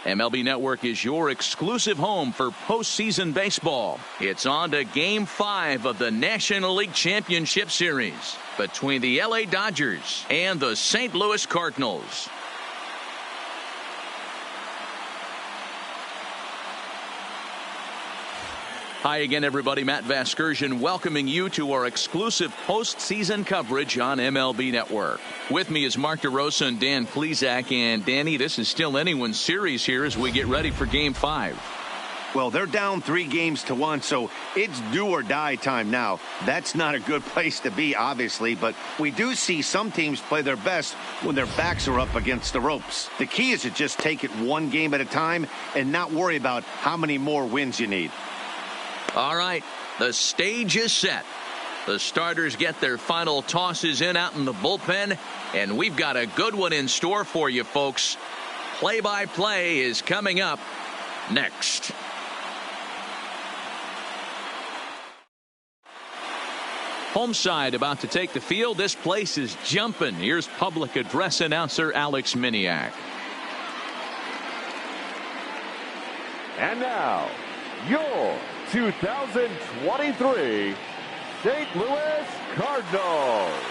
MLB Network is your exclusive home for postseason baseball. It's on to Game 5 of the National League Championship Series between the LA Dodgers and the St. Louis Cardinals. Hi again, everybody. Matt Vasgersian welcoming you to our exclusive postseason coverage on MLB Network. With me is Mark DeRosa and Dan Plesac. And Danny, this is still anyone's series here as we get ready for Game 5. Well, they're down 3-1, so it's do or die time now. That's not a good place to be, obviously, but we do see some teams play their best when their backs are up against the ropes. The key is to just take it one game at a time and not worry about how many more wins you need. All right, the stage is set. The starters get their final tosses in out in the bullpen, and we've got a good one in store for you, folks. Play-by-play is coming up next. Home side about to take the field. This place is jumping. Here's public address announcer Alex Miniak. And now, your 2023 St. Louis Cardinals.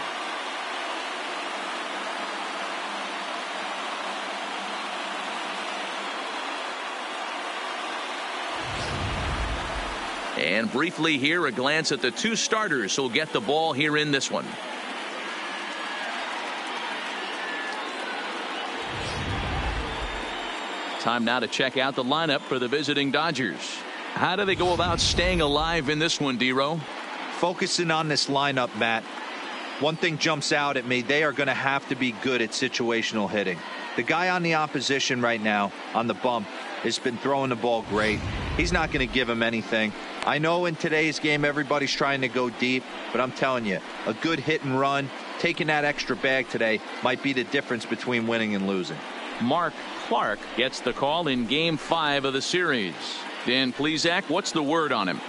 And briefly here, a glance at the two starters who'll get the ball here in this one. Time now to check out the lineup for the visiting Dodgers. How do they go about staying alive in this one, D-Row? Focusing on this lineup, Matt. One thing jumps out at me. They are going to have to be good at situational hitting. The guy on the opposition right now on the bump has been throwing the ball great. He's not going to give him anything. I know in today's game everybody's trying to go deep, but I'm telling you, a good hit and run, taking that extra bag today might be the difference between winning and losing. Mark Clark gets the call in Game 5 of the series. Dan Plesac, what's the word on him?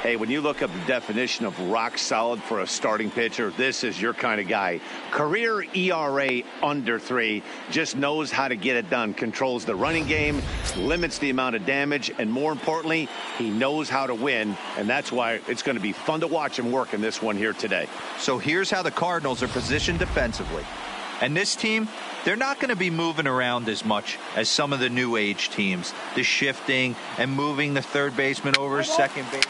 Hey, when you look up the definition of rock solid for a starting pitcher, this is your kind of guy. Career ERA under 3, just knows how to get it done, controls the running game, limits the amount of damage, and more importantly, he knows how to win, and that's why it's going to be fun to watch him work in this one here today. So here's how the Cardinals are positioned defensively. And this team, they're not going to be moving around as much as some of the new age teams. The shifting and moving the third baseman over second base.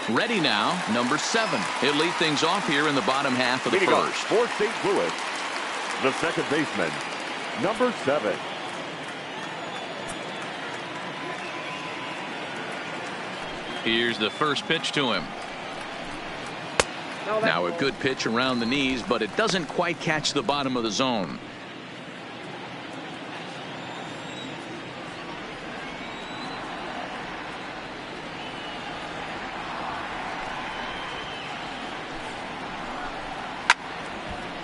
Ready now, number 7. He'll lead things off here in the bottom half of the first. For St. Louis, the second baseman, number 7. Here's the first pitch to him. Now a good pitch around the knees, but it doesn't quite catch the bottom of the zone.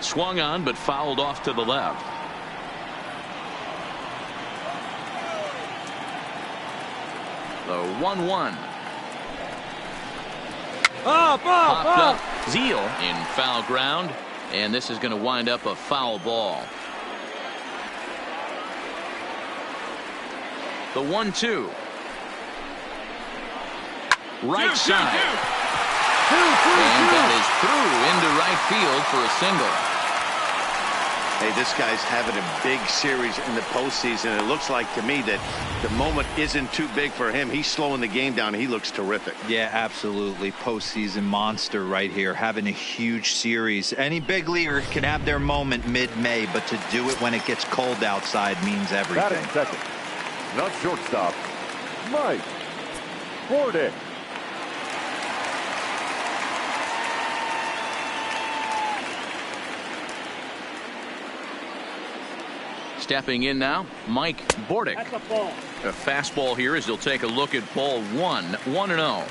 Swung on, but fouled off to the left. The 1-1. Popped up. Zeal in foul ground, and this is going to wind up a foul ball. The 1-2. Right side. And that is through into right field for a single. Hey, this guy's having a big series in the postseason. It looks like to me that the moment isn't too big for him. He's slowing the game down. He looks terrific. Yeah, absolutely. Postseason monster right here, having a huge series. Any big leaguer can have their moment mid-May, but to do it when it gets cold outside means everything. Batting second, not shortstop, Mike Piazza. Stepping in now, Mike Bordick. That's a ball. A fastball here as he'll take a look at ball 1, 1-0.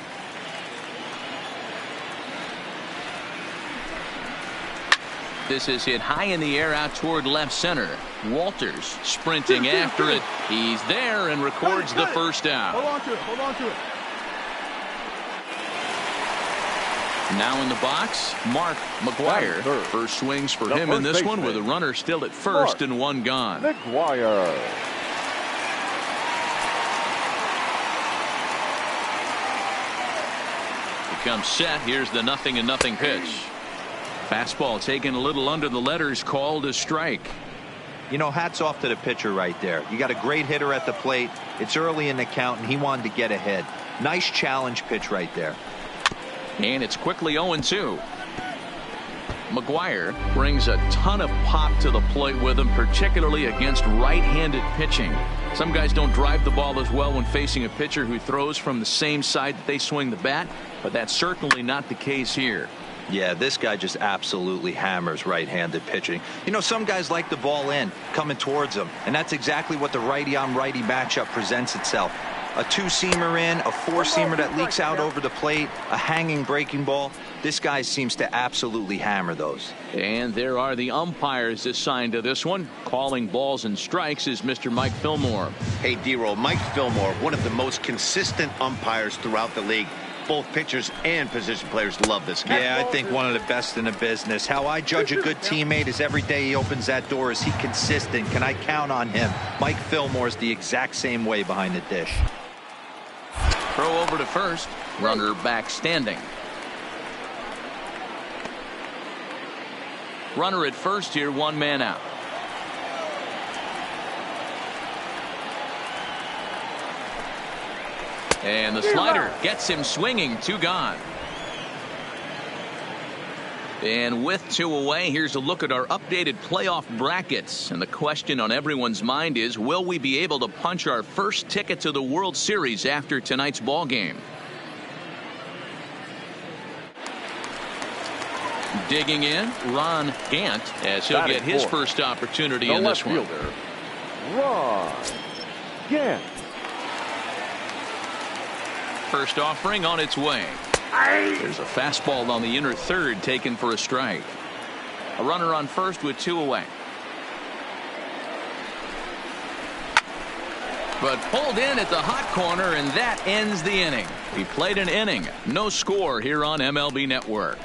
This is hit high in the air out toward left center. Walters sprinting after it. He's there and records the first down. Hold on to it. Hold on to it. Now in the box, Mark McGwire. First swings for him in this one with a runner still at first and one gone. McGwire. Becomes set. Here's the 0-0 pitch. Fastball taken a little under the letters, called a strike. You know, hats off to the pitcher right there. You got a great hitter at the plate. It's early in the count, and he wanted to get ahead. Nice challenge pitch right there. And it's quickly 0-2. McGwire brings a ton of pop to the plate with him, particularly against right-handed pitching. Some guys don't drive the ball as well when facing a pitcher who throws from the same side that they swing the bat, but that's certainly not the case here. Yeah, this guy just absolutely hammers right-handed pitching. You know, some guys like the ball in, coming towards them, and that's exactly what the righty-on-righty matchup presents itself. A two-seamer in, a four-seamer that leaks out over the plate, a hanging breaking ball. This guy seems to absolutely hammer those. And there are the umpires assigned to this one. Calling balls and strikes is Mr. Mike Fillmore. Hey, D-Roll, Mike Fillmore, one of the most consistent umpires throughout the league. Both pitchers and position players love this guy. Yeah, I think one of the best in the business. How I judge a good teammate is every day he opens that door. Is he consistent? Can I count on him? Mike Fillmore is the exact same way behind the dish. Throw over to first. Runner back standing. Runner at first here, one man out. And the slider gets him swinging, two gone. And with two away, here's a look at our updated playoff brackets. And the question on everyone's mind is, will we be able to punch our first ticket to the World Series after tonight's ball game? Digging in, Ron Gant, as he'll get his first opportunity in this one. Ron Gant. First offering on its way. There's a fastball on the inner third taken for a strike. A runner on first with two away. But pulled in at the hot corner, and that ends the inning. We played an inning. No score here on MLB Network.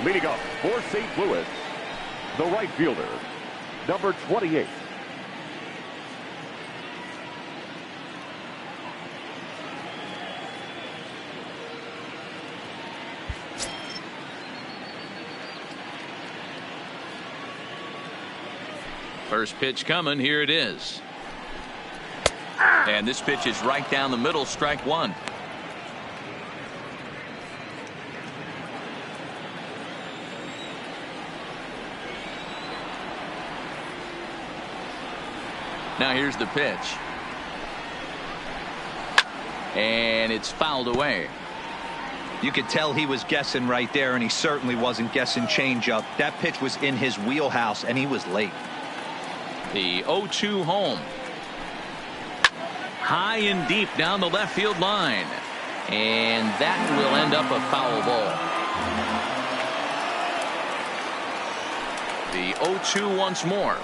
Leading up for St. Louis, the right fielder, number 28. First pitch coming. Here it is. And this pitch is right down the middle. Strike one. Now here's the pitch. And it's fouled away. You could tell he was guessing right there, and he certainly wasn't guessing changeup. That pitch was in his wheelhouse, and he was late. The 0-2 home. High and deep down the left field line. And that will end up a foul ball. The 0-2 once more.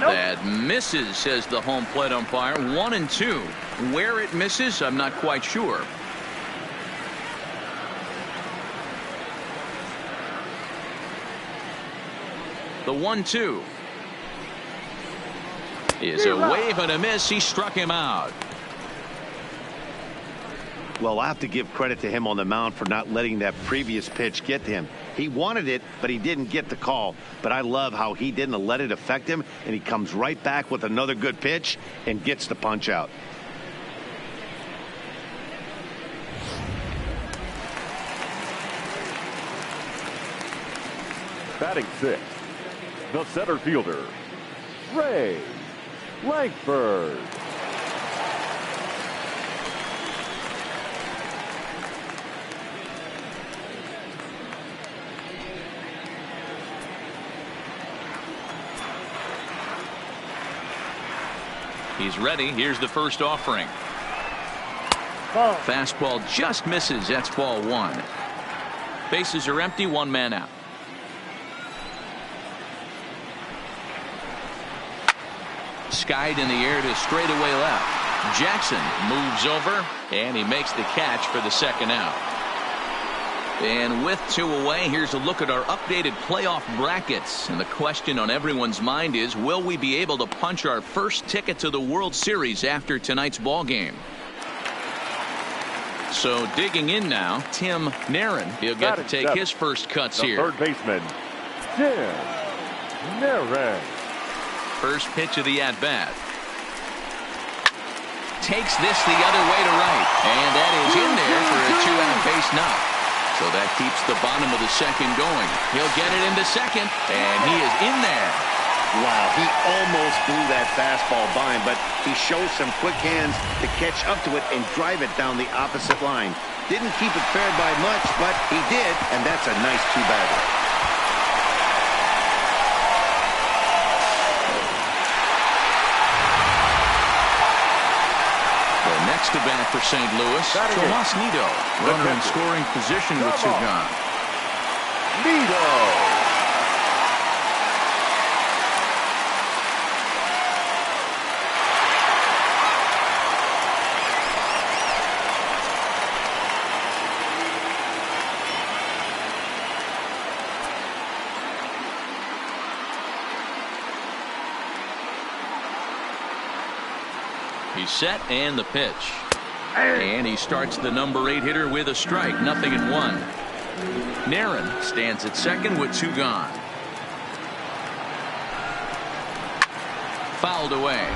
Nope. That misses, says the home plate umpire. 1-2. Where it misses, I'm not quite sure. The 1-2 is a wave and a miss. He struck him out. Well, I have to give credit to him on the mound for not letting that previous pitch get to him. He wanted it, but he didn't get the call. But I love how he didn't let it affect him, and he comes right back with another good pitch and gets the punch out. Batting sixth, the center fielder, Ray Landford. He's ready. Here's the first offering. Fastball just misses. That's ball one. Bases are empty. One man out. Skied in the air to straightaway left. Jackson moves over, and he makes the catch for the second out. And with 2 away, here's a look at our updated playoff brackets. And the question on everyone's mind is, will we be able to punch our first ticket to the World Series after tonight's ball game? So digging in now, Tim Narin. He'll get to take his first cuts here. Third baseman, Tim Narin. First pitch of the at-bat. Takes this the other way to right. And that is in there for a 2-out base knock. So that keeps the bottom of the second going. He'll get it into second, and he is in there. Wow, he almost blew that fastball by him, but he shows some quick hands to catch up to it and drive it down the opposite line. Didn't keep it fair by much, but he did, and that's a nice two-bagger. Next to bat for St. Louis, Tomas Nido. Runner in scoring position with 2 gone. Nido. He's set and the pitch. And he starts the number 8 hitter with a strike. 0-1. Narin stands at second with 2 gone. Fouled away.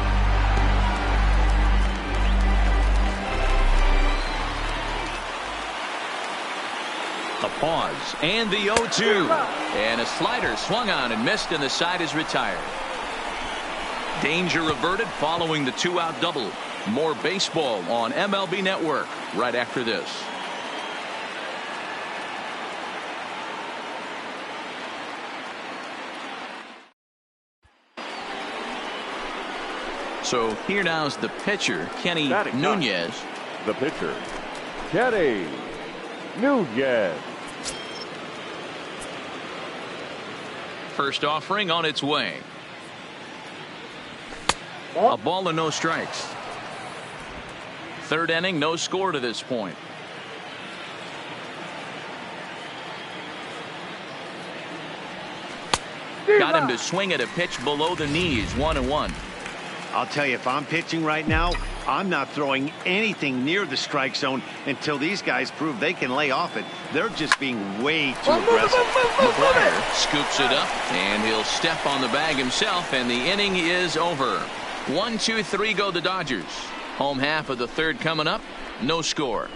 A pause and the 0-2. And a slider swung on and missed, and the side is retired. Danger averted following the 2-out double. More baseball on MLB Network right after this. So here now's the pitcher, Kenny Nunez. The pitcher, Kenny Nunez. First offering on its way. A ball and no strikes. Third inning, no score to this point. Got him to swing at a pitch below the knees. 1-1. I'll tell you, if I'm pitching right now, I'm not throwing anything near the strike zone until these guys prove they can lay off it. They're just being way too aggressive. McGwire scoops it up, and he'll step on the bag himself, and the inning is over. 1, 2, 3 go the Dodgers. Home half of the third coming up. No score.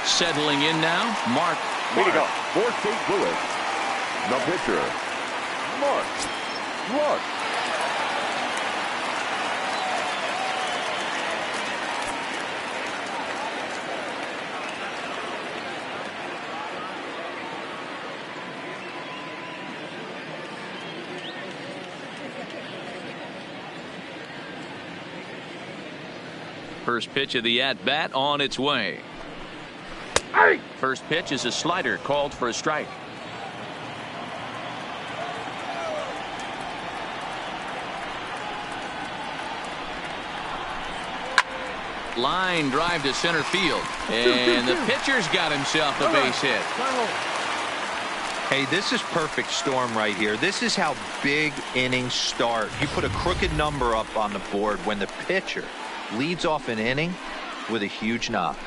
Settling in now, Mark. Leading up for St. Louis, the pitcher, Mark. First pitch of the at-bat on its way. First pitch is a slider called for a strike. Line drive to center field, and the pitcher's got himself a base hit. Hey, this is perfect storm right here. This is how big innings start. You put a crooked number up on the board when the pitcher leads off an inning with a huge knock.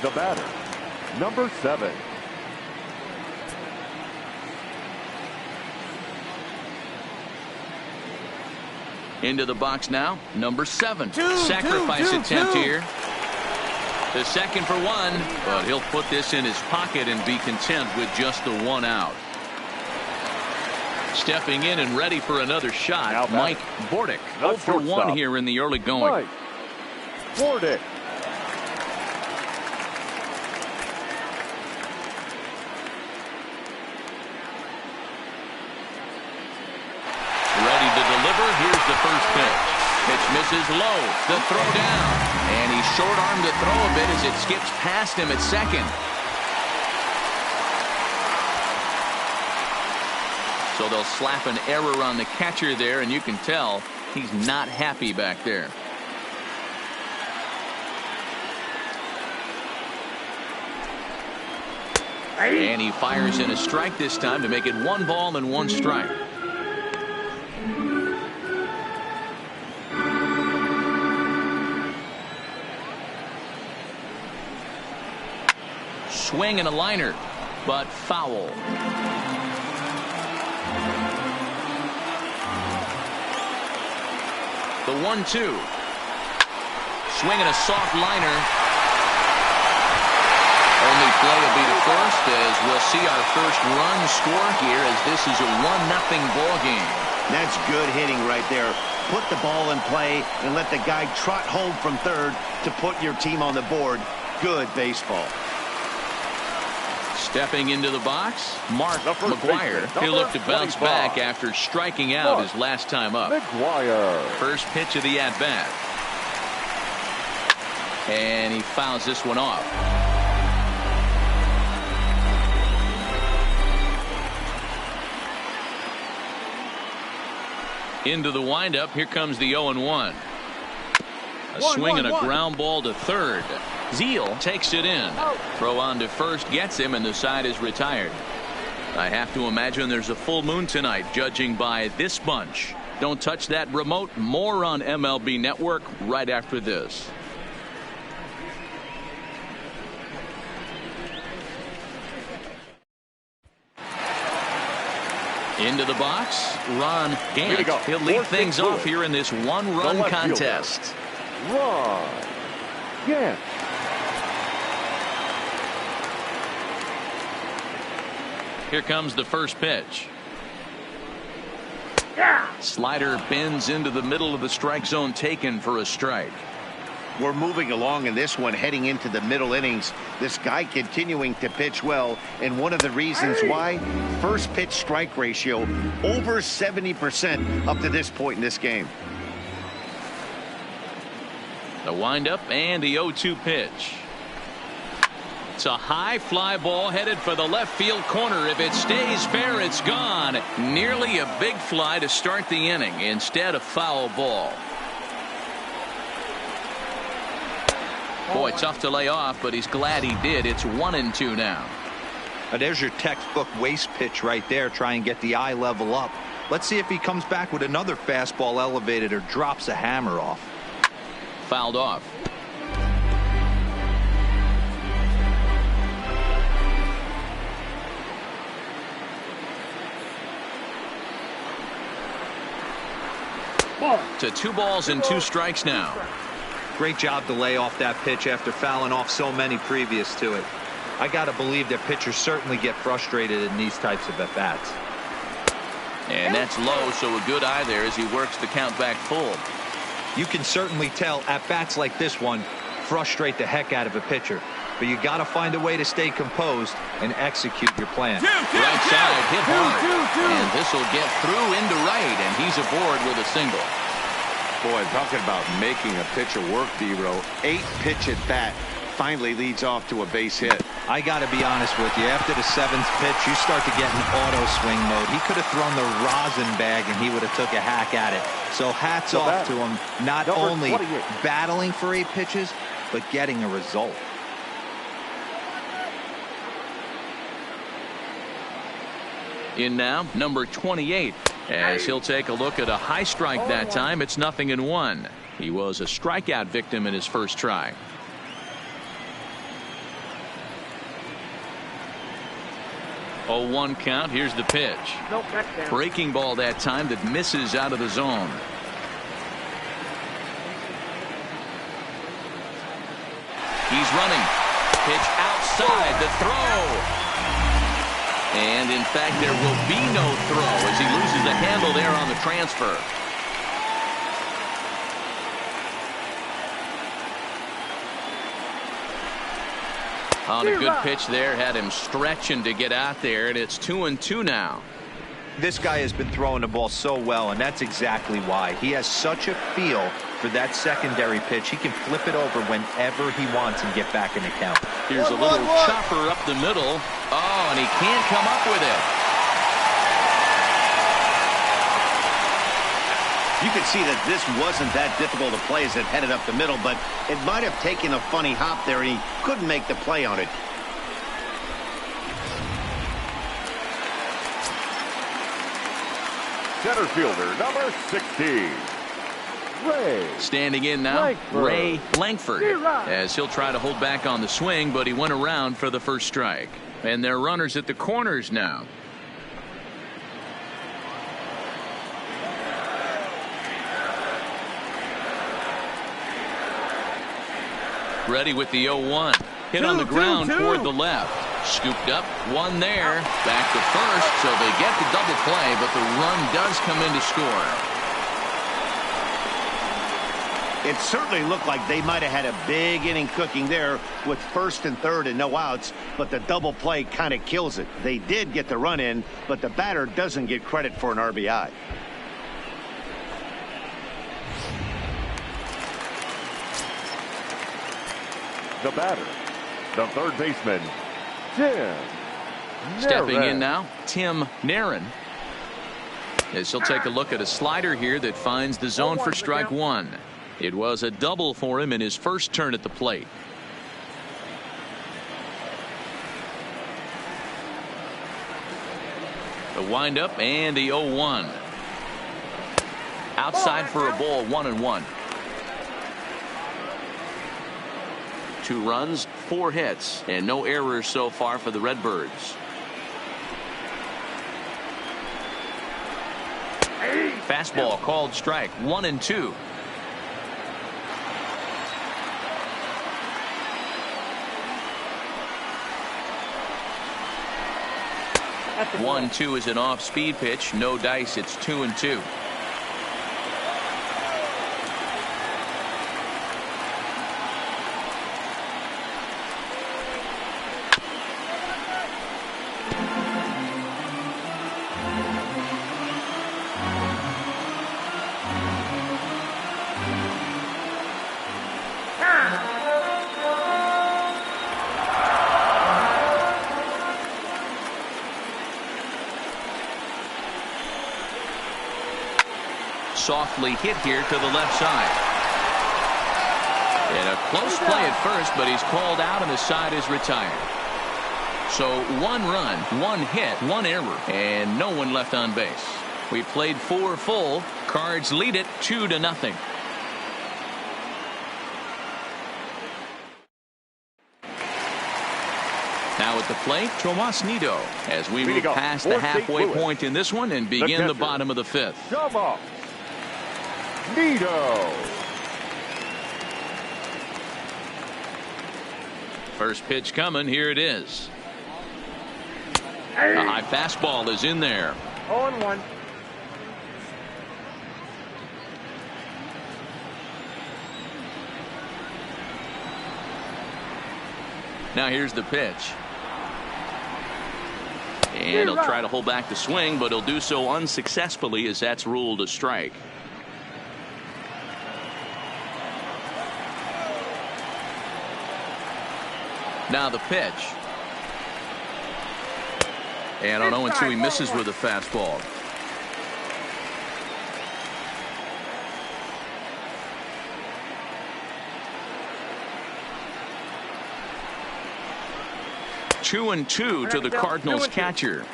The batter, number 7. Into the box now, number 7. Sacrifice attempt here. The second for 1, but he'll put this in his pocket and be content with just the 1 out. Stepping in and ready for another shot, Mike Bordick. 0 for 1 here in the early going. Mike Bordick. This is low. The throw down. And he short-armed the throw a bit as it skips past him at second. So they'll slap an error on the catcher there, and you can tell he's not happy back there. And he fires in a strike this time to make it 1 ball and 1 strike. Swing and a liner, but foul. The 1-2. Swing and a soft liner. Only play will be the first, as we'll see our first run score here, as this is a 1-0 ball game. That's good hitting right there. Put the ball in play and let the guy trot home from third to put your team on the board. Good baseball. Stepping into the box, Mark McGwire. He'll look to bounce back after striking out his last time up. McGwire. First pitch of the at-bat. And he fouls this one off. Into the windup. Here comes the 0-1. A swing and a ground ball to third. Zeal takes it in. Throw on to first gets him, and the side is retired. I have to imagine there's a full moon tonight, judging by this bunch. Don't touch that remote. More on MLB Network right after this. Into the box, Ron Gant. He'll lead things off here in this one-run contest. Ron Gant. Here comes the first pitch. Slider bends into the middle of the strike zone, taken for a strike. We're moving along in this one, heading into the middle innings. This guy continuing to pitch well, and one of the reasons why, first pitch strike ratio over 70% up to this point in this game. The windup and the 0-2 pitch. It's a high fly ball headed for the left field corner. If it stays fair, it's gone. Nearly a big fly to start the inning. Instead, a foul ball. Boy, tough to lay off, but he's glad he did. It's 1-2 now. There's your textbook waste pitch right there. Try and get the eye level up. Let's see if he comes back with another fastball elevated or drops a hammer off. Fouled off. To 2 balls and 2 strikes now. Great job to lay off that pitch after fouling off so many previous to it. I got to believe that pitchers certainly get frustrated in these types of at-bats. And that's low, so a good eye there as he works the count back full. You can certainly tell at-bats like this one frustrate the heck out of a pitcher. But you got to find a way to stay composed and execute your plan. Right side hit hard. And this will get through into right, and he's aboard with a single. Boy, talking about making a pitcher work, D-Row. 8-pitch at bat finally leads off to a base hit. I got to be honest with you. After the 7th pitch, you start to get in auto swing mode. He could have thrown the rosin bag, and he would have took a hack at it. So hats off to him, not only battling for 8 pitches, but getting a result. In now, number 28, as he'll take a look at a high strike that time. It's 0-1. He was a strikeout victim in his first try. Oh, 1 count. Here's the pitch. Breaking ball that time that misses out of the zone. He's running. Pitch outside. The throw. And in fact, there will be no throw as he loses the handle there on the transfer. On a good pitch there, had him stretching to get out there, and it's 2-2 now. This guy has been throwing the ball so well, and that's exactly why. He has such a feel for that secondary pitch. He can flip it over whenever he wants and get back in the count. Here's a little chopper up the middle. Oh, and he can't come up with it. You could see that this wasn't that difficult to play as it headed up the middle, but it might have taken a funny hop there, and he couldn't make the play on it. Center fielder, number 16, Ray. Standing in now, Ray Langford, as he'll try to hold back on the swing, but he went around for the first strike. And they're runners at the corners now. Ready with the 0-1. Hit on the ground toward the left. Scooped up, one there. Back to first, so they get the double play, but the run does come in to score. It certainly looked like they might have had a big inning cooking there with first and third and no outs, but the double play kind of kills it. They did get the run in, but the batter doesn't get credit for an RBI. The batter, the third baseman, Tim Stepping Naren. in now, Tim Naren. As he'll take a look at a slider here that finds the zone for strike one. It was a double for him in his first turn at the plate. The windup and the 0-1. Outside for a ball, 1-1. 2 runs, 4 hits, and no errors so far for the Redbirds. Fastball called strike, 1-2. One, 2 is an off-speed pitch. No dice. It's 2-2. Softly hit here to the left side. And a close play at first, but he's called out and the side is retired. So 1 run, 1 hit, 1 error, and no one left on base. We played 4 full. Cards lead it 2-0. Now at the plate, Tomas Nido, as we move past the halfway point in this one and begin the bottom of the 5th. Come on. Nido. First pitch coming. Here it is. A high fastball is in there. 0-1. Now here's the pitch. And he'll try to hold back the swing, but he'll do so unsuccessfully as that's ruled a strike. Now the pitch. And on 0-2 he misses with a fastball. Two and 2 to the Cardinals catcher.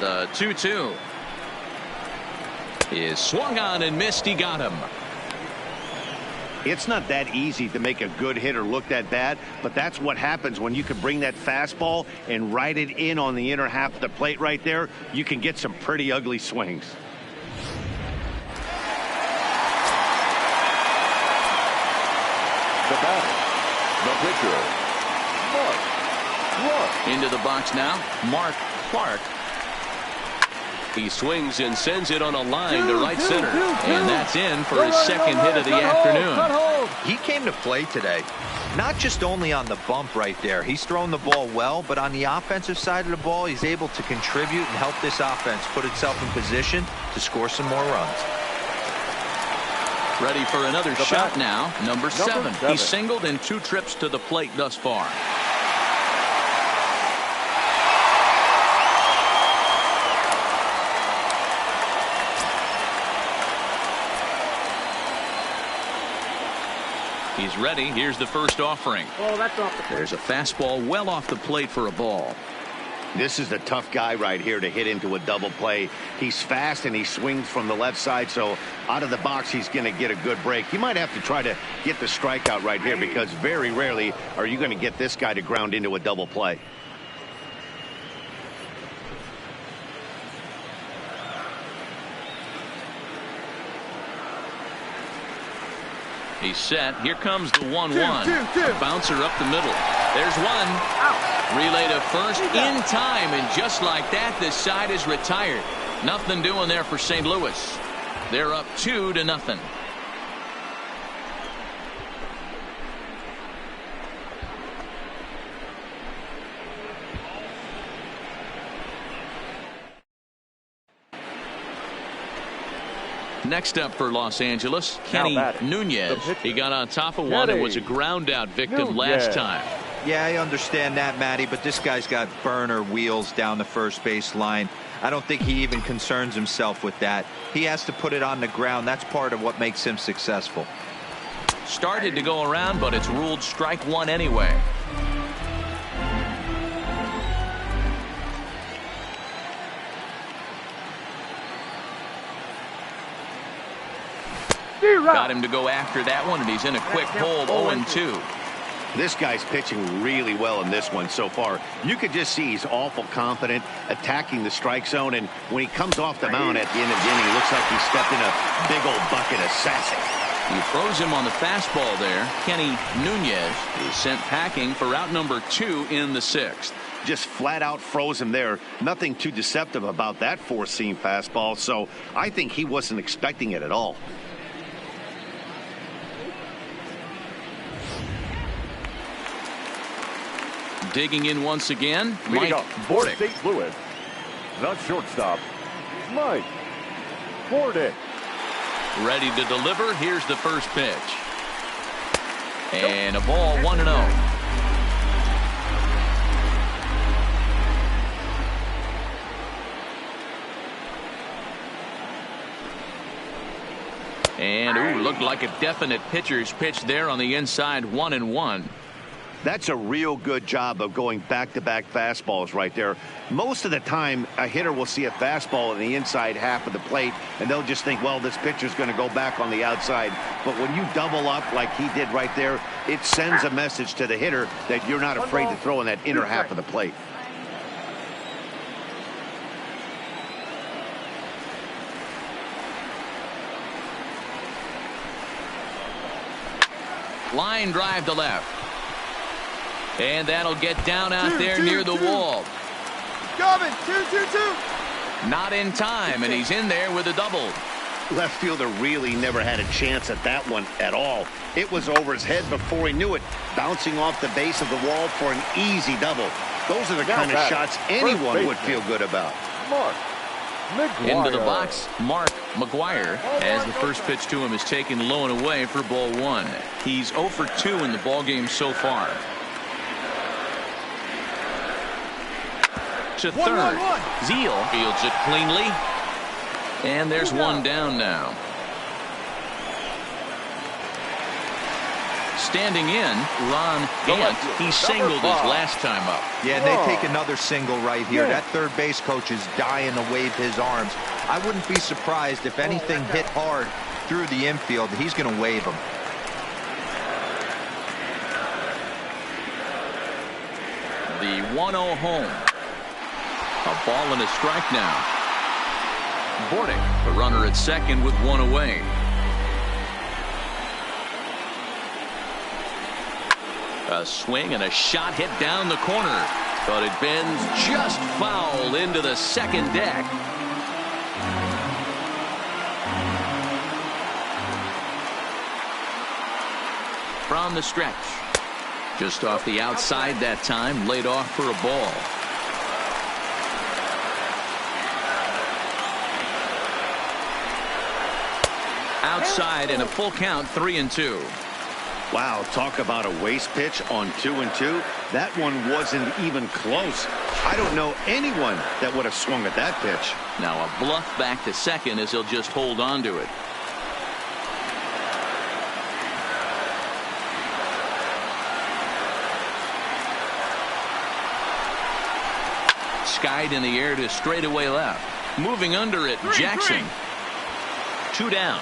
The 2-2 is swung on and missed. He got him. It's not that easy to make a good hitter look that bad, but that's what happens when you can bring that fastball and ride it in on the inner half of the plate right there. You can get some pretty ugly swings. The batter, the pitcher, Mark Clark. Into the box now, Mark Clark. He swings and sends it on a line to right center. And that's in for his second hit of the afternoon. He came to play today. Not just only on the bump right there. He's thrown the ball well, but on the offensive side of the ball, he's able to contribute and help this offense put itself in position to score some more runs. Ready for another shot now. Number seven. He's singled in 2 trips to the plate thus far. He's ready. Here's the first offering. Oh, that's off the plate. There's a fastball well off the plate for a ball. This is the tough guy right here to hit into a double play. He's fast and he swings from the left side, so out of the box he's going to get a good break. He might have to try to get the strikeout right here because very rarely are you going to get this guy to ground into a double play. He's set. Here comes the 1-1. Bouncer up the middle. There's one. Relay to first in time, and just like that, this side is retired. Nothing doing there for St. Louis. They're up 2-0. Next up for Los Angeles, Kenny Nunez. He got on top of one and was a ground out victim last time. Yeah, I understand that, Matty, but this guy's got burner wheels down the first base line. I don't think he even concerns himself with that. He has to put it on the ground. That's part of what makes him successful. Started to go around, but it's ruled strike one anyway. Got him to go after that one, and he's in a quick hold, 0-2. This guy's pitching really well in this one so far. You could just see he's awful confident attacking the strike zone, and when he comes off the mound at the end of the inning, it looks like he stepped in a big old bucket of sassy. He throws him on the fastball there. Kenny Nunez is sent packing for out number 2 in the 6th. Just flat out froze him there. Nothing too deceptive about that four-seam fastball, so I think he wasn't expecting it at all. Digging in once again, Mike Piazza. St. Louis, the shortstop, Mike Piazza. Ready to deliver. Here's the first pitch. And a ball, 1-0. And looked like a definite pitcher's pitch there on the inside, 1-1. That's a real good job of going back-to-back fastballs right there. Most of the time, a hitter will see a fastball in the inside half of the plate, and they'll just think, well, this pitcher's going to go back on the outside. But when you double up like he did right there, it sends a message to the hitter that you're not afraid to throw in that inner half of the plate. Line drive to left. And that'll get down out there near the wall. Coming, 2-2-2. Not in time, and he's in there with a double. Left fielder really never had a chance at that one at all. It was over his head before he knew it, bouncing off the base of the wall for an easy double. Those are the kind of shots anyone would feel good about. Mark McGwire. Into the box, Mark McGwire, as the first pitch to him is taken low and away for ball 1. He's 0 for 2 in the ballgame so far. To third. Zeal fields it cleanly. And there's one down now. Standing in, Ron Gant. He singled his last time up. Yeah, and they take another single right here. That third base coach is dying to wave his arms. I wouldn't be surprised if anything hit hard through the infield. He's going to wave them. The 1-0 home. A ball and a strike now. Bordick, the runner at second with one away. A swing and a shot hit down the corner, but it bends just foul into the second deck. from the stretch. Just off the outside that time, laid off for a ball. Outside and a full count, 3-2. Wow, talk about a waste pitch on 2-2. That one wasn't even close. I don't know anyone that would have swung at that pitch. Now a bluff back to second as he'll just hold on to it. Skied in the air to straightaway left. Moving under it, Jackson. 2 down.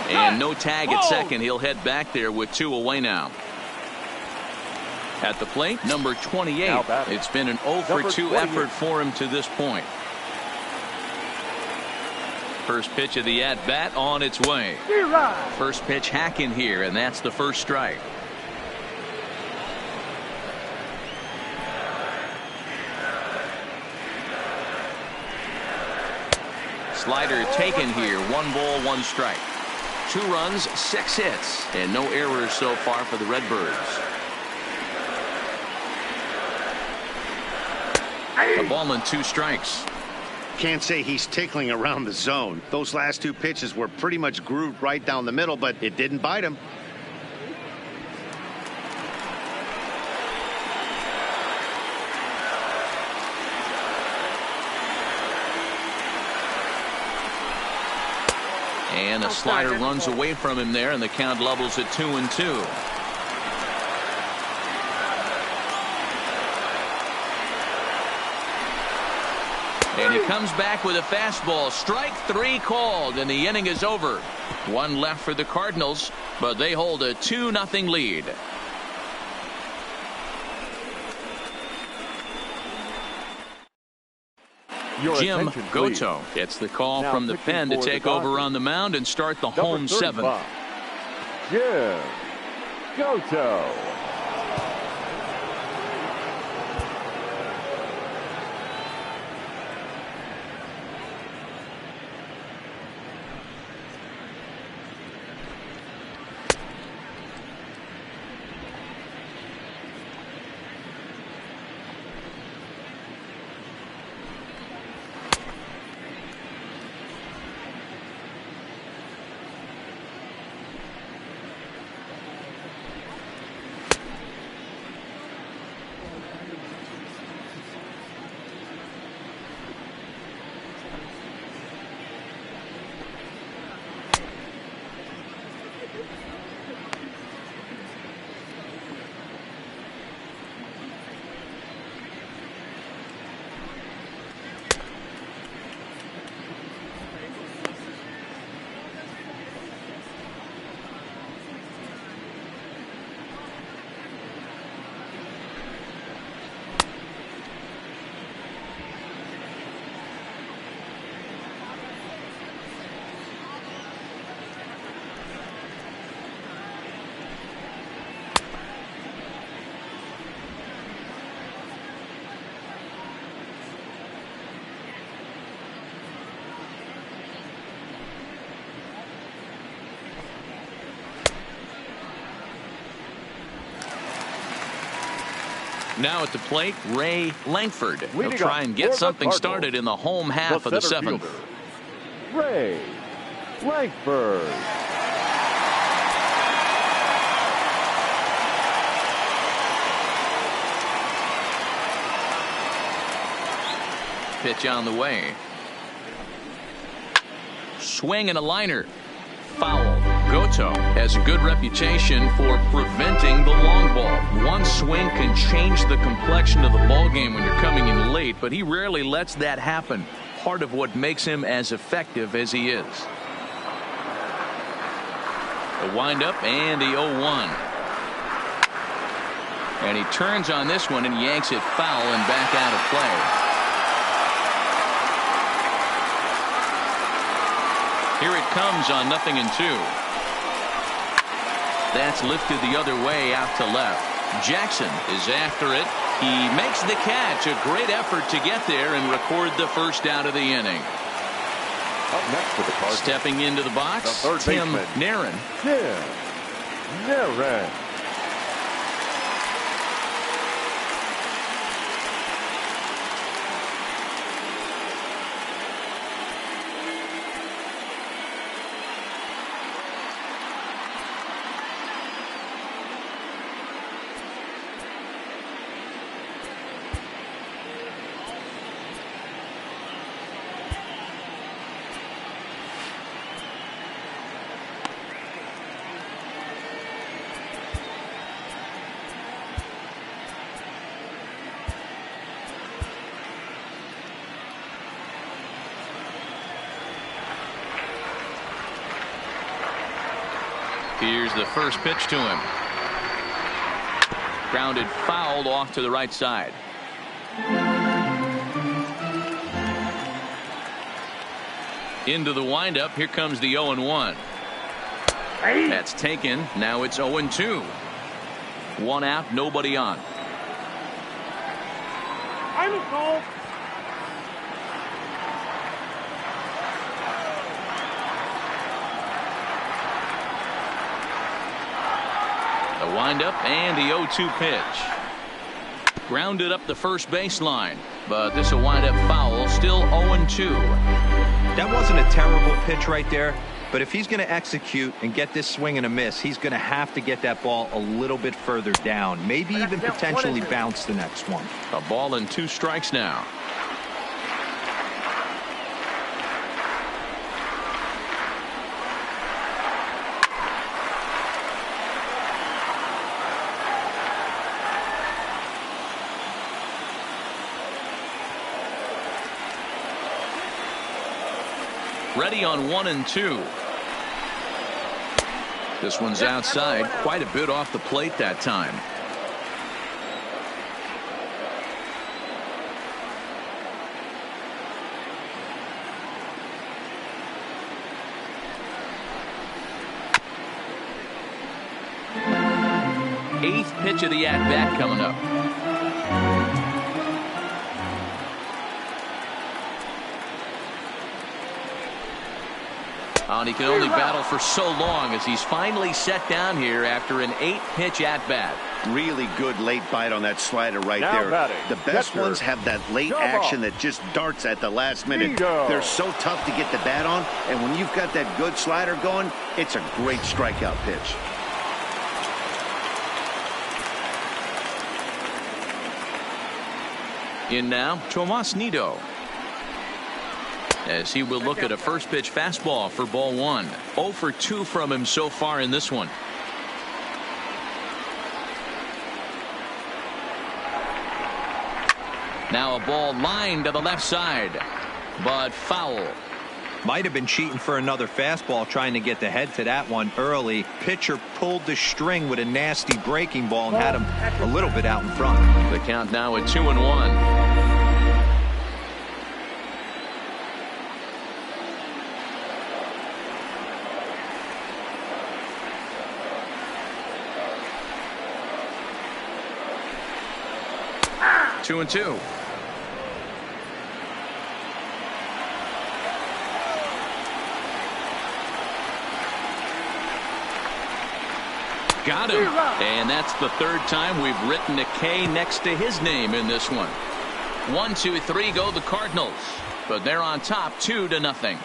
And no tag at second. He'll head back there with 2 away now. At the plate, number 28. It's been an 0 for 2 effort for him to this point. First pitch of the at-bat on its way. First pitch hacking here, and that's the first strike. Slider taken here. 1 ball, 1 strike. 2 runs, 6 hits, and no errors so far for the Redbirds. A ball and 2 strikes. Can't say he's tickling around the zone. Those last 2 pitches were pretty much grooved right down the middle, but it didn't bite him. And a slider runs away from him there, and the count levels at 2-2. And he comes back with a fastball. Strike 3 called, and the inning is over. 1 left for the Cardinals, but they hold a 2-0 lead. Jim Goto gets the call from the pen to take over on the mound and start the home 7th. Jim Goto. Now at the plate, Ray Landford. He'll try and get something started in the home half of the 7th. Ray Landford. Pitch on the way. Swing and a liner. Foul. Goto has a good reputation for preventing the long ball. One swing can change the complexion of the ball game when you're coming in late, but he rarely lets that happen. Part of what makes him as effective as he is. The windup and the 0-1. And he turns on this one and yanks it foul and back out of play. Here it comes on 0-2. That's lifted the other way out to left. Jackson is after it. He makes the catch. A great effort to get there and record the first out of the inning. Up next for the Cardinals. Stepping into the box, the third Tim baseman, Nairn. Tim Naren. Here's the first pitch to him. Grounded fouled off to the right side. Into the windup. Here comes the 0-1. That's taken. Now it's 0-2. One out, nobody on. I'm called. The windup and the 0-2 pitch. Grounded up the first baseline, but this will wind up foul. Still 0-2. That wasn't a terrible pitch right there, but if he's going to execute and get this swing and a miss, he's going to have to get that ball a little bit further down, maybe even potentially bounce the next one. A ball and 2 strikes now. Ready on 1 and 2. This one's outside, quite a bit off the plate that time. Eighth pitch of the at-bat coming up. And he can only battle for so long as he's finally set down here after an 8-pitch at-bat. Really good late bite on that slider right Now there. batting, The best catcher, ones have that late Joe action Ball. that just darts at the last minute. Bingo. They're so tough to get the bat on, and when you've got that good slider going, it's a great strikeout pitch. In now, Tomas Nido, as he will look at a first pitch fastball for ball 1. 0 for 2 from him so far in this one. Now a ball lined to the left side, but foul. Might have been cheating for another fastball, trying to get the head to that one early. Pitcher pulled the string with a nasty breaking ball and had him a little bit out in front. The count now at 2-1. Two and 2. Got him. And that's the third time we've written a K next to his name in this one. 1, 2, 3 go the Cardinals, but they're on top 2-0.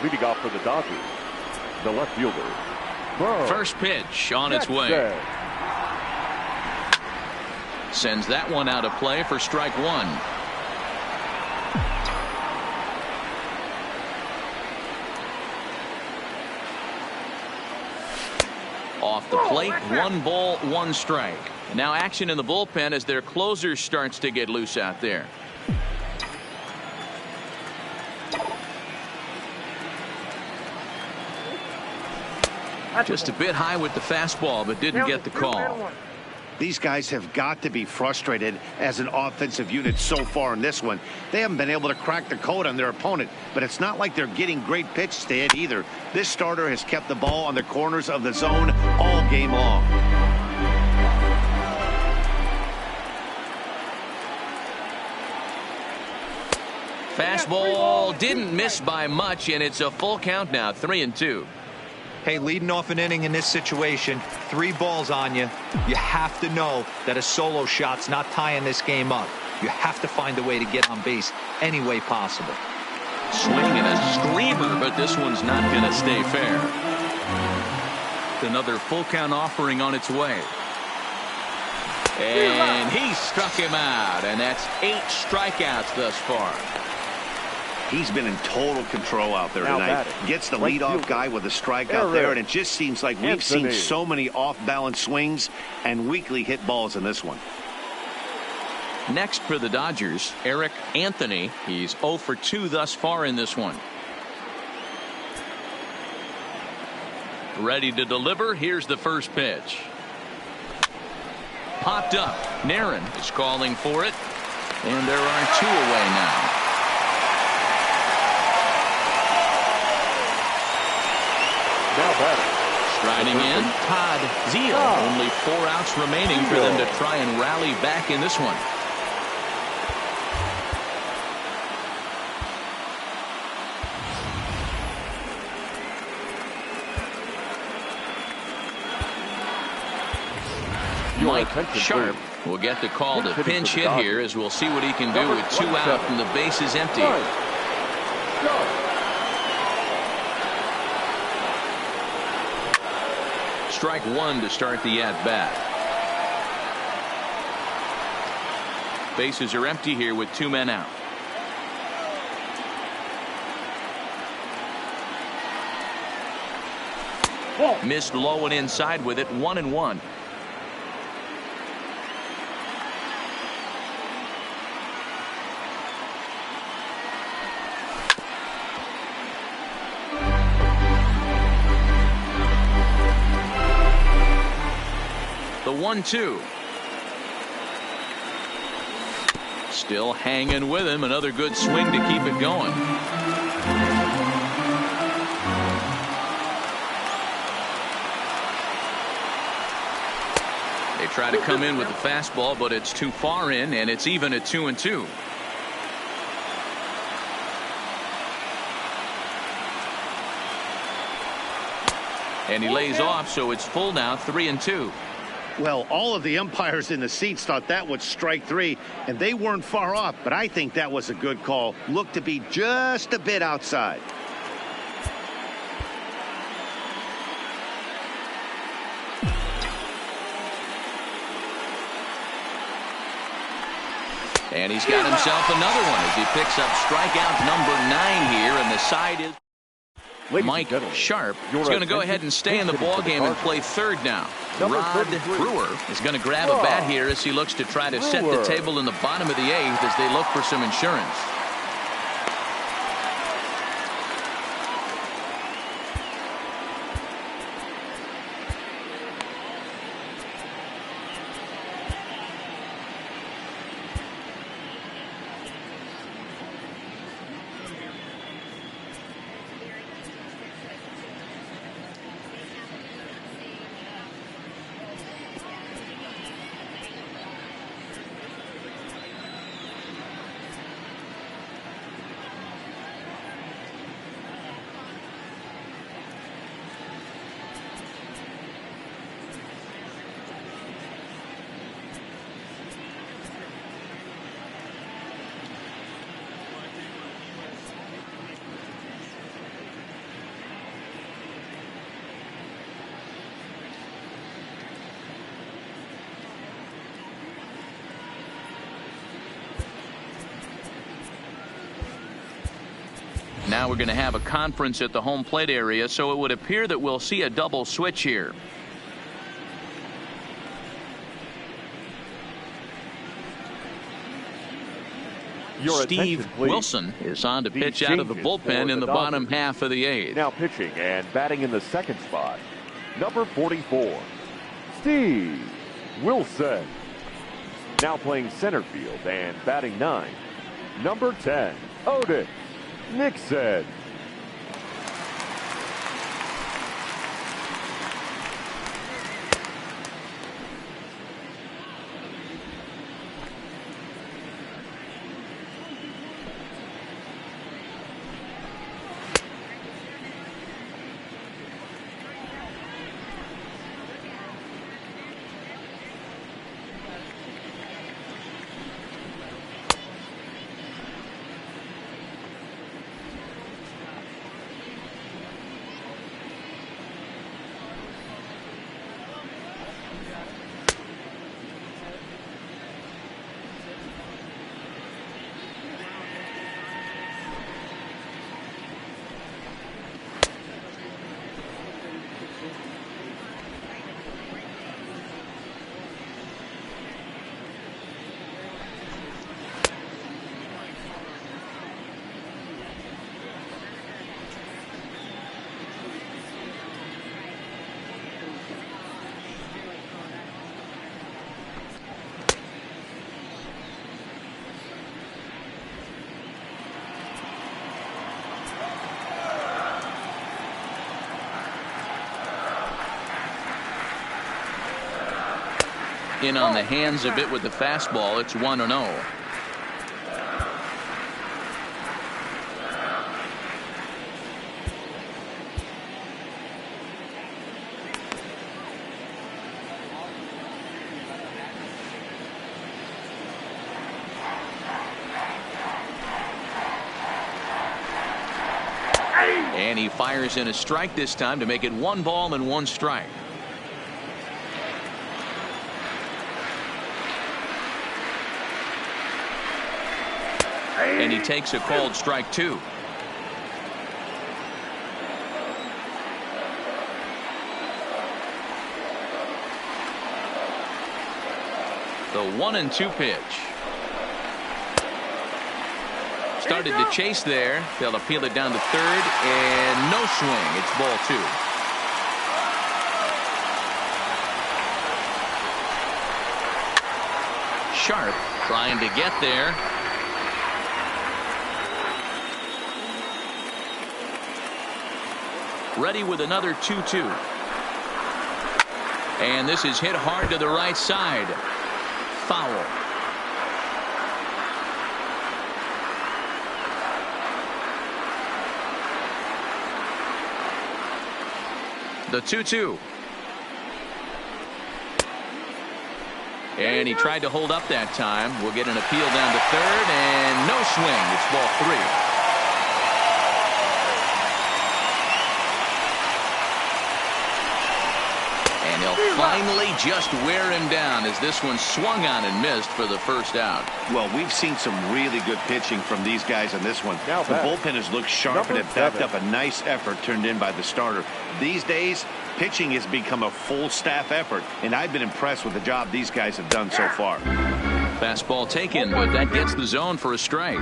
Leading off for the Dodgers, the left fielder. Burr. First pitch on its way. Set. Sends that one out of play for strike 1. Off the plate, 1 ball, 1 strike. Now action in the bullpen as their closer starts to get loose out there. Just a bit high with the fastball, but didn't get the call. These guys have got to be frustrated as an offensive unit so far in this one. They haven't been able to crack the code on their opponent, but it's not like they're getting great pitches to hit either. This starter has kept the ball on the corners of the zone all game long. Fastball didn't miss by much, and it's a full count now, 3-2. Hey, leading off an inning in this situation, 3 balls on you. You have to know that a solo shot's not tying this game up. You have to find a way to get on base any way possible. Swing and a screamer, but this one's not going to stay fair. Another full count offering on its way. And he struck him out, and that's 8 strikeouts thus far. He's been in total control out there tonight. Gets the leadoff guy with a strikeout there, and it just seems like we've seen so many off-balance swings and weakly hit balls in this one. Next for the Dodgers, Eric Anthony. He's 0 for 2 thus far in this one. Ready to deliver. Here's the first pitch. Popped up. Narin is calling for it, and there are 2 away now. Now batting. Striding in, Todd Zeal. Only 4 outs remaining for them to try and rally back in this one. Mike Sharp will get the call to pinch hit here, as we'll see what he can do with 2 out and the base is empty. Strike 1 to start the at-bat. Bases are empty here with 2 men out. Missed low and inside with it, 1-1. The 1-2. Still hanging with him. Another good swing to keep it going. They try to come in with the fastball, but it's too far in, and it's even at 2-2. And he lays off, so it's full now, 3-2. Well, all of the umpires in the seats thought that was strike 3, and they weren't far off, but I think that was a good call. Looked to be just a bit outside. And he's got himself another one as he picks up strikeout number 9 here, and the side is Mike Sharp is going to go ahead and stay in the ballgame and play third now. Rod Brewer is going to grab a bat here as he looks to try to set the table in the bottom of the 8th as they look for some insurance. Now we're going to have a conference at the home plate area, so it would appear that we'll see a double switch here. Steve Wilson is on to pitch out of the bullpen in the bottom half of the 8th. Now pitching and batting in the 2nd spot, number 44, Steve Wilson. Now playing center field and batting 9, number 10, Otis Nixon. in on the hands a bit with the fastball. It's 1-0. And he fires in a strike this time to make it 1 ball and 1 strike. And he takes a called strike 2. The 1-2 pitch. Started to chase there. They'll appeal it down to third, and no swing. It's ball 2. Sharp trying to get there. Ready with another 2-2. And this is hit hard to the right side. Foul. The 2-2. And he tried to hold up that time. We'll get an appeal down to third, and no swing. It's ball 3. And he'll finally just wear him down as this one swung on and missed for the first out. Well, we've seen some really good pitching from these guys on this one. Now the bullpen has looked sharp and it backed 7. up a nice effort turned in by the starter. These days, pitching has become a full staff effort, and I've been impressed with the job these guys have done so far. Fastball taken, but that gets the zone for a strike.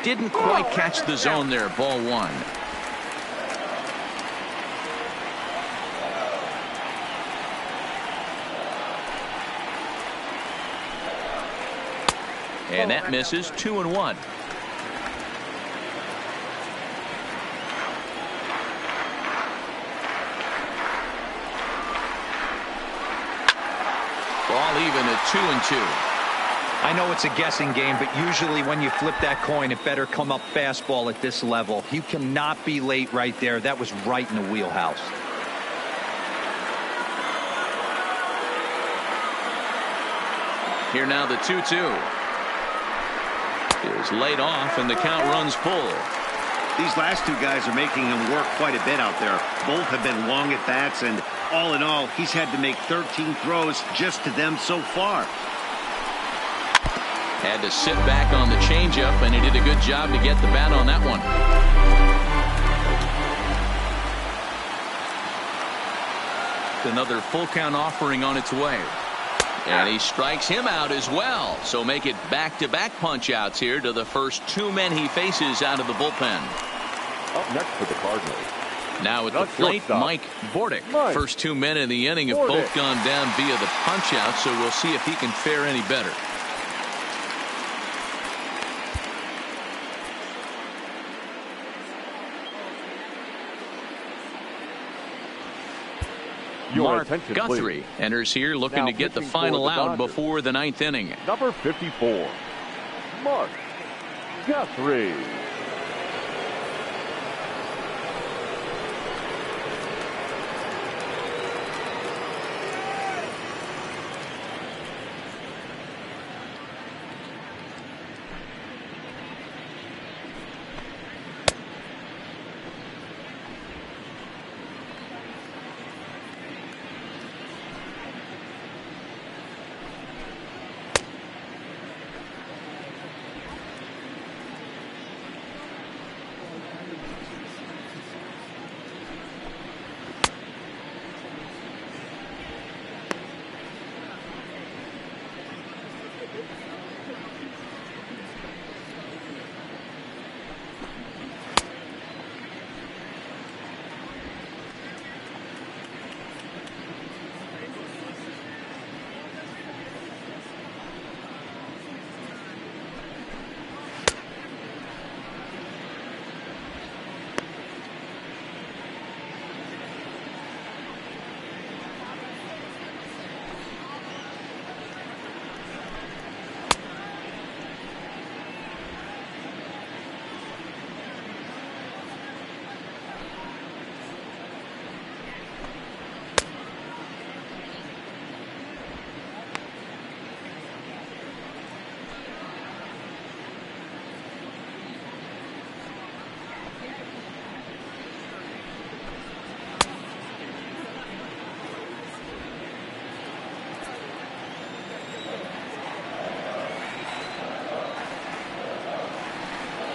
Didn't quite catch the zone there. Ball 1. And that misses. 2-1. Ball even at 2-2. I know it's a guessing game, but usually when you flip that coin, it better come up fastball at this level. You cannot be late right there. That was right in the wheelhouse. Here now the 2-2. Is laid off, and the count runs full. These last two guys are making him work quite a bit out there. Both have been long at bats, and all in all, he's had to make 13 throws just to them so far. Had to sit back on the changeup, and he did a good job to get the bat on that one. Another full count offering on its way. And he strikes him out as well. So make it back-to-back punch-outs here to the first 2 men he faces out of the bullpen. Up next for the Cardinals. Now at the plate, Mike Bordick. First 2 men in the inning have both gone down via the punch-out, so we'll see if he can fare any better. Mark Guthrie enters here looking to get the final out before the 9th inning. Number 54, Mark Guthrie.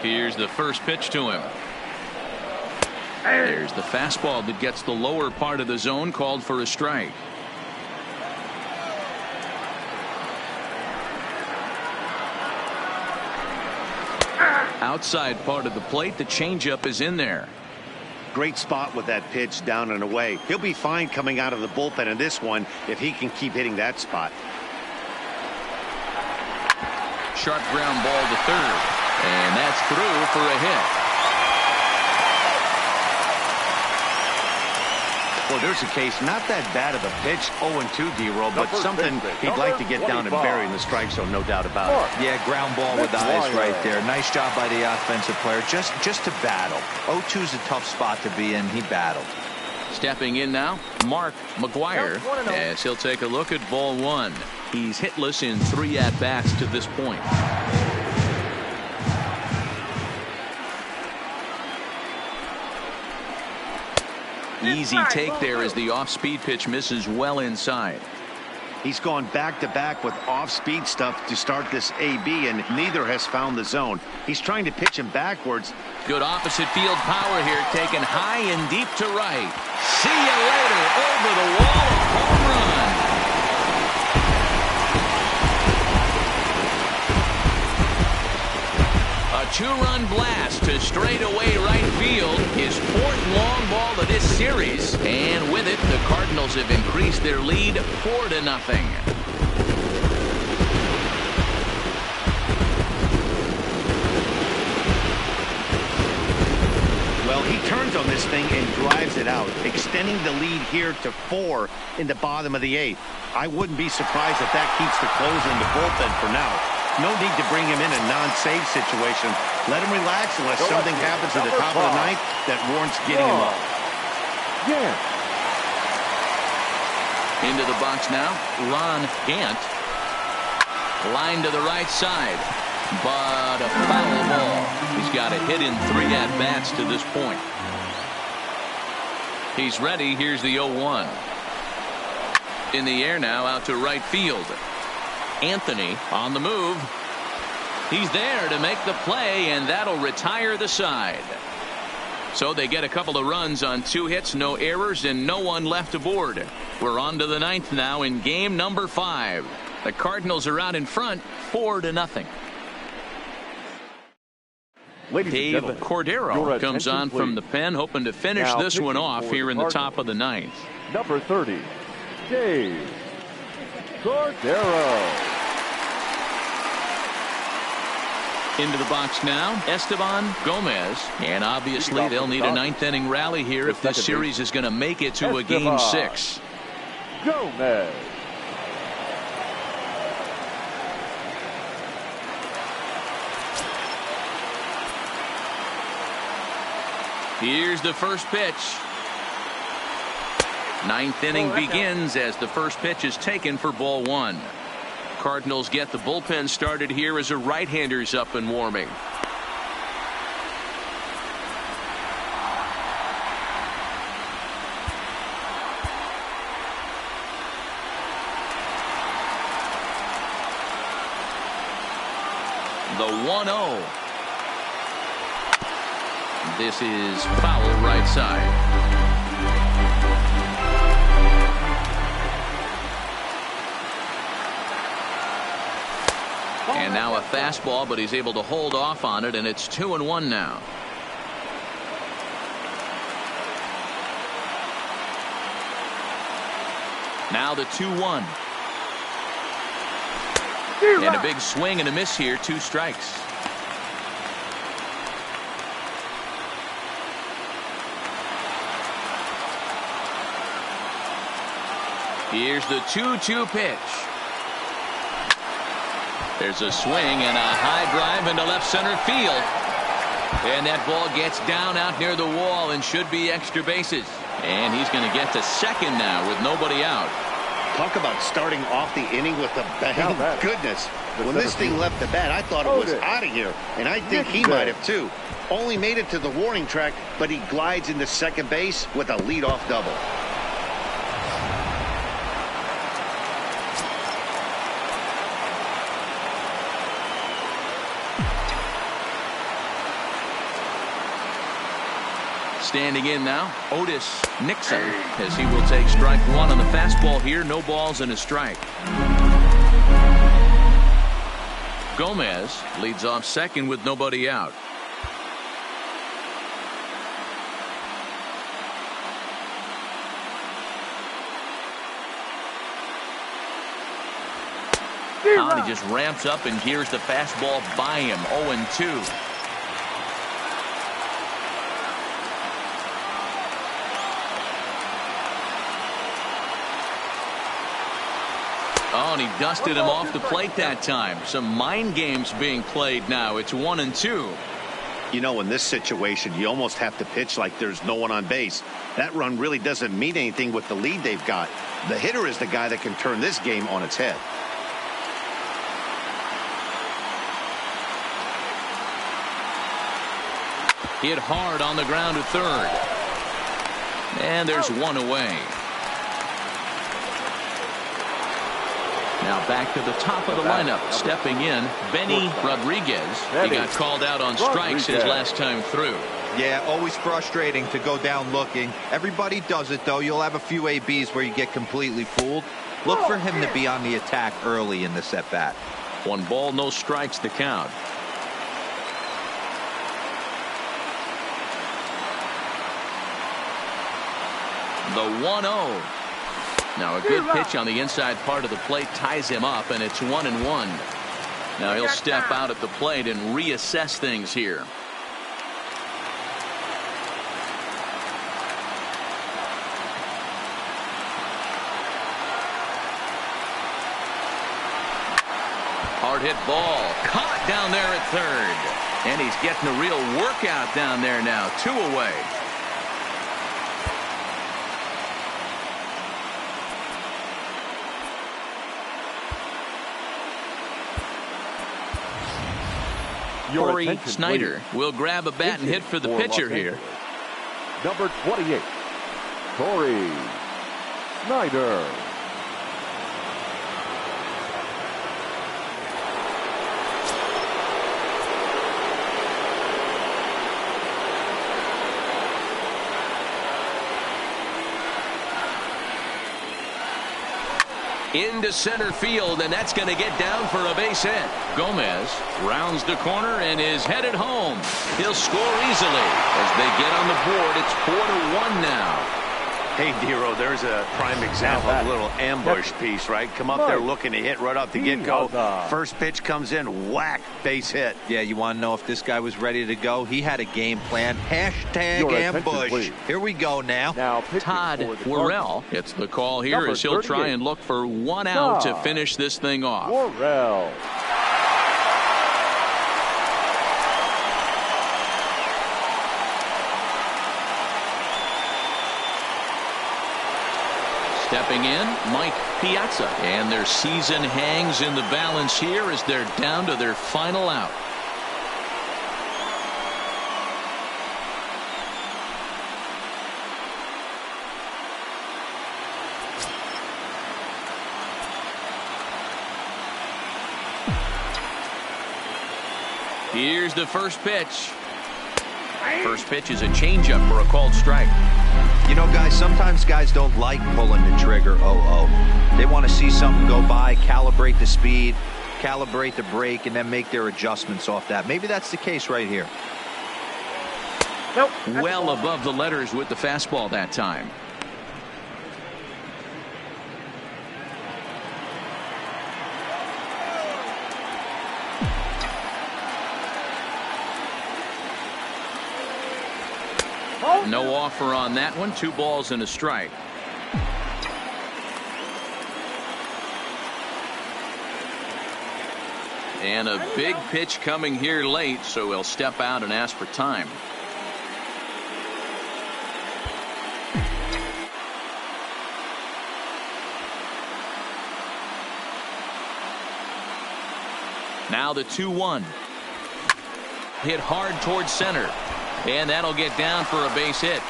Here's the first pitch to him. There's the fastball that gets the lower part of the zone, called for a strike. Outside part of the plate, the changeup is in there. Great spot with that pitch down and away. He'll be fine coming out of the bullpen in this one if he can keep hitting that spot. Sharp ground ball to third, and that's through for a hit. Well, there's a case, not that bad of a pitch, 0-2, D-Roll, but something he'd like to get down and bury in the strike zone, no doubt about it. Yeah, ground ball with eyes right there. Nice job by the offensive player, just to battle. 0-2 is a tough spot to be in. He battled. Stepping in now, Mark McGwire, as he'll take a look at ball one. He's hitless in 3 at-bats to this point. Easy take there as the off-speed pitch misses well inside. He's gone back-to-back with off-speed stuff to start this AB, and neither has found the zone. He's trying to pitch him backwards. Good opposite field power here, taken high and deep to right. See you later, over the wall, home run. A 2-run blast to straightaway right field, his 4th long ball of this series, and with it, the Cardinals have increased their lead 4-0. Well, he turns on this thing and drives it out, extending the lead here to 4 in the bottom of the 8th. I wouldn't be surprised if that keeps the closer in the bullpen for now. No need to bring him in a non-save situation. Let him relax unless something happens at the top of the 9th that warrants getting him up. Gant. Into the box now, Gant. Line to the right side, but a foul ball. He's got a hit in 3 at-bats to this point. He's ready. Here's the 0-1. In the air now, out to right field. Anthony on the move. He's there to make the play, and that'll retire the side. So they get a couple of runs on 2 hits, no errors, and no one left aboard. We're on to the 9th now in game number 5. The Cardinals are out in front, 4-0. Dave Cordero comes on from the pen, hoping to finish this one off here in the top of the 9th. Number 30, Dave Cordero. Into the box now, Esteban Gomez. And obviously they'll need a 9th inning rally here if this series is going to make it to a game 6. Gomez. Here's the first pitch. 9th inning begins as the first pitch is taken for ball 1. Cardinals get the bullpen started here as a right-hander's up and warming. The 1-0. This is foul right side. And now a fastball, but he's able to hold off on it, and it's 2-1 now. Now the 2-1. And a big swing and a miss here, 2 strikes. Here's the 2-2 pitch. There's a swing and a high drive into left center field. And that ball gets down out near the wall and should be extra bases. And he's going to get to second now with nobody out. Talk about starting off the inning with a bang. Goodness. When this thing left the bat, I thought it was out of here. And I think he might have too. Only made it to the warning track, but he glides into second base with a leadoff double. Standing in now, Otis Nixon, as he will take strike one on the fastball here. No balls and a strike. Gomez leads off second with nobody out. He just ramps up and hears the fastball by him. 0-2. Oh, and he dusted him off the plate that time. Some mind games being played now. It's 1-2. You know, in this situation, you almost have to pitch like there's no one on base. That run really doesn't mean anything with the lead they've got. The hitter is the guy that can turn this game on its head. Hit hard on the ground to third. And there's one away. Now back to the top of the lineup. Stepping in, Benny Rodriguez. He got called out on strikes his last time through. Yeah, always frustrating to go down looking. Everybody does it, though. You'll have a few ABs where you get completely fooled. Look for him to be on the attack early in this at-bat. 1 ball, no strikes to count. The 1-0. Now a good pitch on the inside part of the plate ties him up, and it's 1-1. Now he'll step out at the plate and reassess things here. Hard hit ball caught down there at third, and he's getting a real workout down there now. 2 away. Corey Snyder will grab a bat and hit for the pitcher here. Number 28, Corey Snyder. Into center field, and that's going to get down for a base hit. Gomez rounds the corner and is headed home. He'll score easily as they get on the board. It's 4-1 now. Hey, Dero, there's a prime example of a little ambush piece, right? Come up there looking to hit right off the get-go. First pitch comes in, whack, base hit. Yeah, you want to know if this guy was ready to go? He had a game plan. Hashtag ambush. Here we go now. Todd Worrell gets the call here as he'll try and look for 1 out to finish this thing off. Worrell. Stepping in, Mike Piazza. And their season hangs in the balance here as they're down to their final out. Here's the first pitch. First pitch is a changeup for a called strike. You know, guys, sometimes guys don't like pulling the trigger. They want to see something go by, calibrate the speed, calibrate the brake, and then make their adjustments off that. Maybe that's the case right here. Nope. Well above the letters with the fastball that time. No offer on that one. 2 balls and a strike. And a big pitch coming here late, so he'll step out and ask for time. Now the 2-1. Hit hard towards center. And that'll get down for a base hit.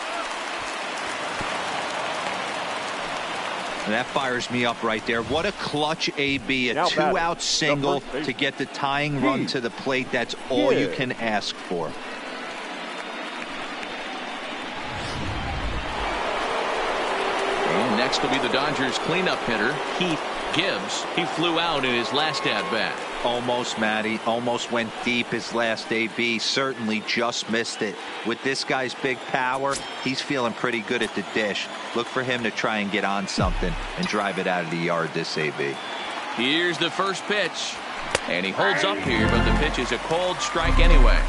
And that fires me up right there. What a clutch AB. A 2-out single to get the tying run to the plate. That's all you can ask for. Next will be the Dodgers cleanup hitter, Heath Gibbs. He flew out in his last at-bat. Almost, Matty. Almost went deep his last AB. Certainly just missed it. With this guy's big power, he's feeling pretty good at the dish. Look for him to try and get on something and drive it out of the yard this AB. Here's the first pitch. And he holds up here, but the pitch is a cold strike anyway.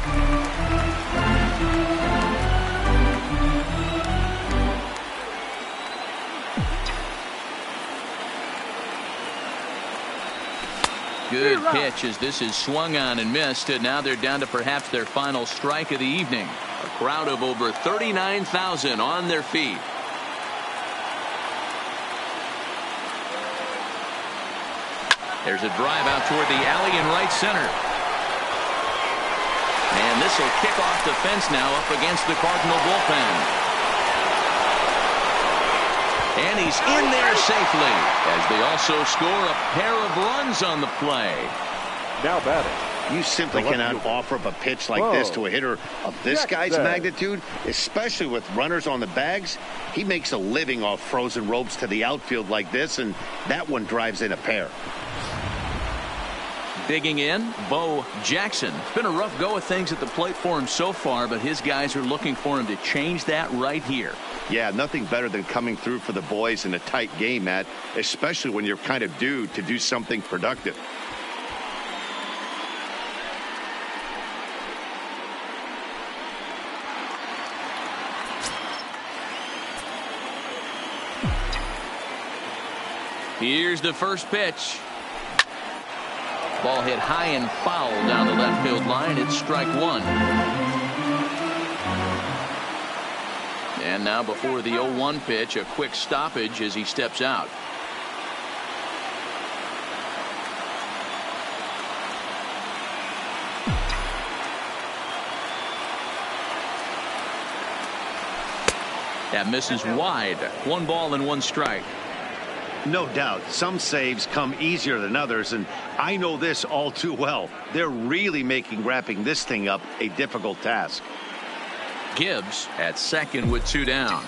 Good pitch as this is swung on and missed, and now they're down to perhaps their final strike of the evening. A crowd of over 39,000 on their feet. There's a drive out toward the alley in right center. And this will kick off the fence now up against the Cardinal bullpen. And he's in there safely as they also score a pair of runs on the play. Now batting. You simply cannot offer up a pitch like this to a hitter of this guy's magnitude, especially with runners on the bags. He makes a living off frozen ropes to the outfield like this, and that one drives in a pair. Digging in, Bo Jackson. It's been a rough go of things at the plate for him so far, but his guys are looking for him to change that right here. Yeah, nothing better than coming through for the boys in a tight game, Matt, especially when you're kind of due to do something productive. Here's the first pitch. Ball hit high and foul down the left field line. It's strike one. And now before the 0-1 pitch, a quick stoppage as he steps out. That misses wide. 1 ball and 1 strike. No doubt some saves come easier than others, and I know this all too well. They're really making wrapping this thing up a difficult task. Gibbs at second with 2 down.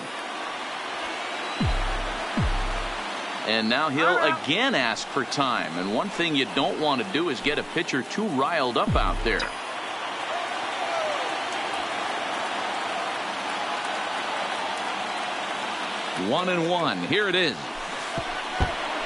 And now he'll again ask for time, and one thing you don't want to do is get a pitcher too riled up out there. One and one. Here it is.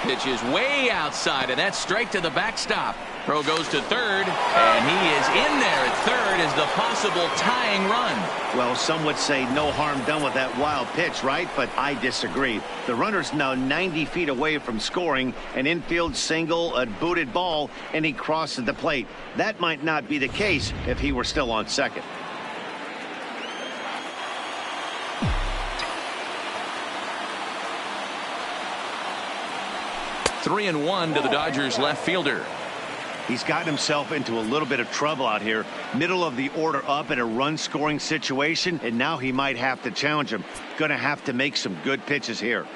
Pitch is way outside, and that's straight to the backstop. Throw goes to third, and he is in there at third as the possible tying run. Well, some would say no harm done with that wild pitch, right? But I disagree. The runner's now 90 feet away from scoring, an infield single, a booted ball, and he crosses the plate. That might not be the case if he were still on second. Three and one to the Dodgers left fielder. He's gotten himself into a little bit of trouble out here. Middle of the order up in a run-scoring situation, and now he might have to challenge him. Going to have to make some good pitches here.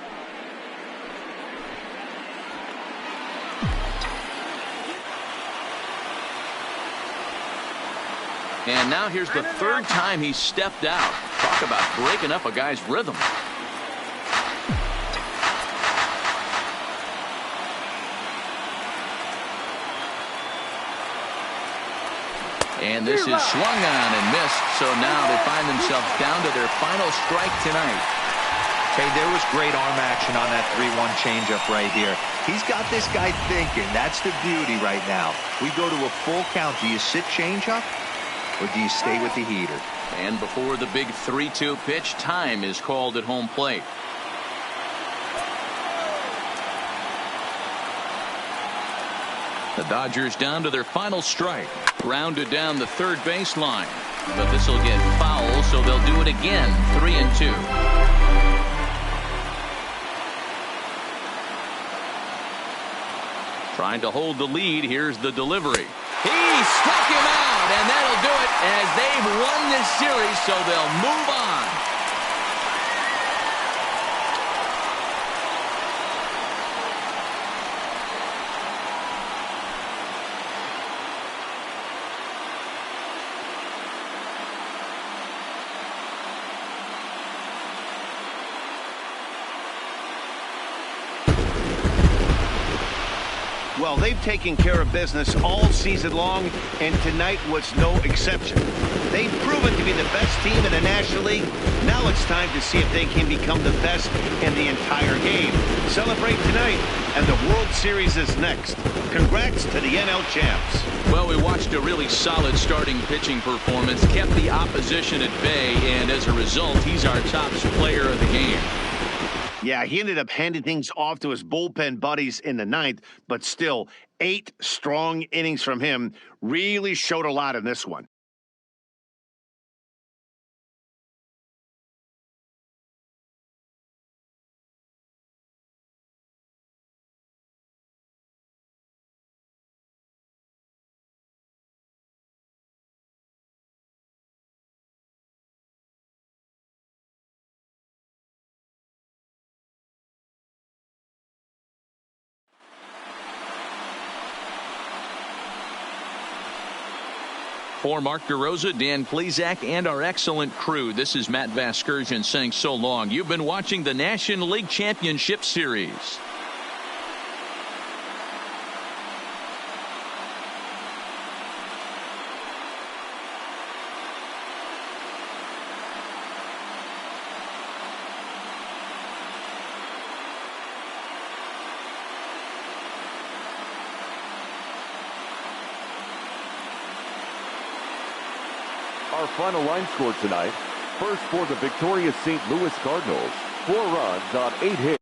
And now here's the third time he's stepped out. Talk about breaking up a guy's rhythm. And this is swung on and missed, so now they find themselves down to their final strike tonight. Hey, there was great arm action on that 3-1 changeup right here. He's got this guy thinking. That's the beauty right now. We go to a full count. Do you sit changeup or do you stay with the heater? And before the big 3-2 pitch, time is called at home plate. The Dodgers down to their final strike. Grounded down the third baseline. But this will get foul, so they'll do it again. 3-2. Trying to hold the lead. Here's the delivery. He struck him out, and that'll do it as they've won this series, so they'll move on. Well, they've taken care of business all season long, and tonight was no exception. They've proven to be the best team in the National League. Now it's time to see if they can become the best in the entire game. Celebrate tonight, and the World Series is next. Congrats to the NL champs. Well, we watched a really solid starting pitching performance, kept the opposition at bay, and as a result, he's our top player of the game. Yeah, he ended up handing things off to his bullpen buddies in the ninth, but still, 8 strong innings from him really showed a lot in this one. For Mark DeRosa, Dan Plesac, and our excellent crew, this is Matt Vasgersian saying so long. You've been watching the National League Championship Series. Our final line score tonight. First for the victorious St. Louis Cardinals. 4 runs on 8 hits.